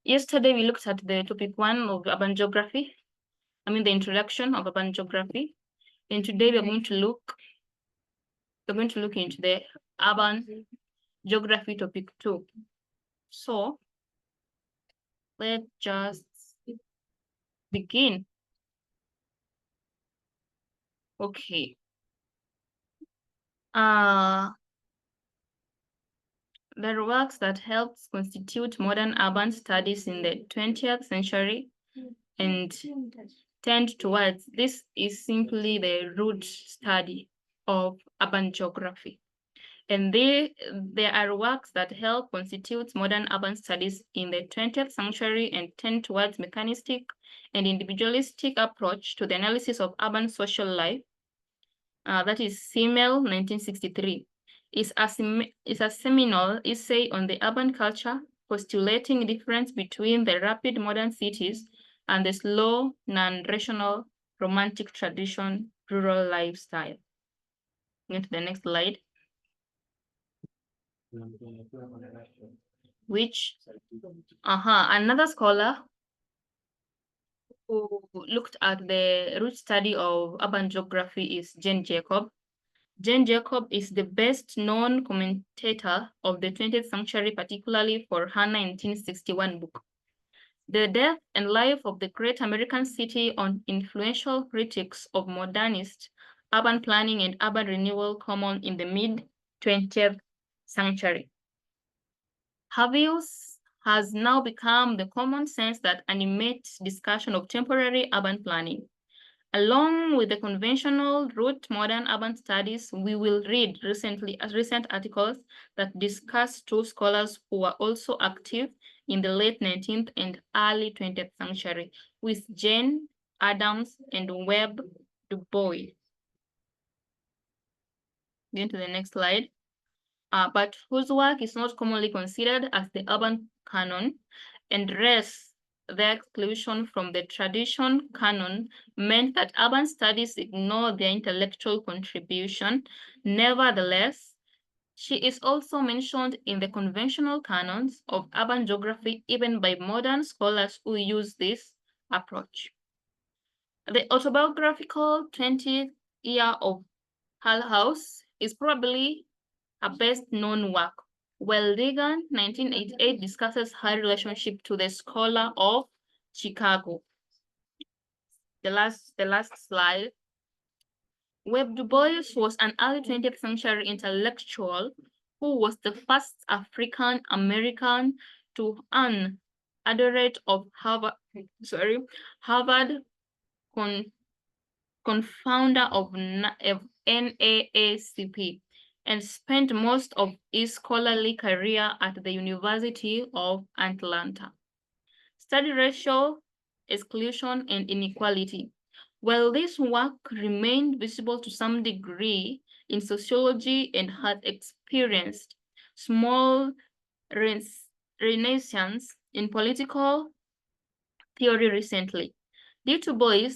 Yesterday we looked at the topic 1 of urban geography. The introduction of urban geography. And today we're going to look into the urban geography topic 2. So let's just begin. Okay. There are works that helped constitute modern urban studies in the 20th century and tend towards this is simply the root study of urban geography. And there are works that help constitute modern urban studies in the 20th century and tend towards mechanistic and individualistic approach to the analysis of urban social life. That is Simmel, 1963. Is a seminal essay on the urban culture, postulating difference between the rapid modern cities and the slow, non-rational, romantic tradition rural lifestyle. Go to the next slide. Which another scholar who looked at the root study of urban geography is Jane Jacob. Jane Jacob is the best known commentator of the 20th century, particularly for her 1961 book, The Death and Life of the Great American City, on influential critics of modernist urban planning and urban renewal common in the mid-20th century. Her views has now become the common sense that animates discussion of temporary urban planning. Along with the conventional route modern urban studies, we will read recent articles that discuss two scholars who were also active in the late 19th and early 20th century, with Jane Addams and Webb Du Bois. Going to the next slide. But whose work is not commonly considered as the urban canon, and rests their exclusion from the tradition canon meant that urban studies ignore their intellectual contribution. Nevertheless, she is also mentioned in the conventional canons of urban geography, even by modern scholars who use this approach. The autobiographical 20th year of Hull House is probably her best known work. Weldigan, 1988, discusses her relationship to the scholar of Chicago. The last slide. Webb Du Bois was an early 20th century intellectual who was the first African American to earn a doctorate of Harvard confounder of NAACP, and spent most of his scholarly career at the University of Atlanta. Studied racial exclusion and inequality. While this work remained visible to some degree in sociology and had experienced small renaissance in political theory recently, Du Bois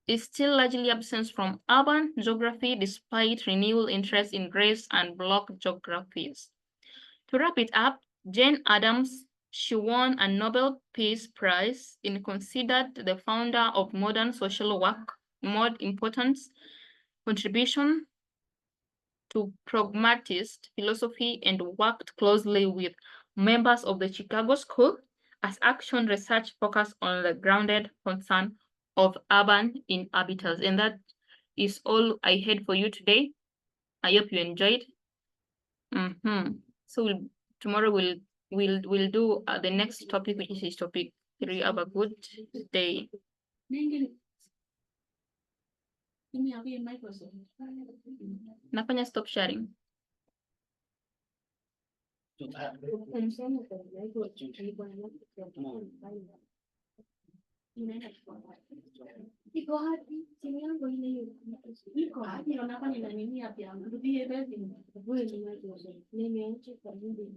is still largely absent from urban geography despite renewed interest in race and block geographies. To wrap it up, Jane Addams, she won a Nobel Peace Prize and considered the founder of modern social work, more important contribution to pragmatist philosophy, and worked closely with members of the Chicago School as action research focused on the grounded concern of urban inhabitants. And that is all I had for you today. I hope you enjoyed. So tomorrow we'll do the next topic, which is topic 3. Have a good day. Nafanya stop sharing. Iko wapi? Simu yangu ile hiyo. Iko wapi? Unaona nina nini hapa? Rudie basi. Wewe ni mwanzo. Nimeacha kwa nini?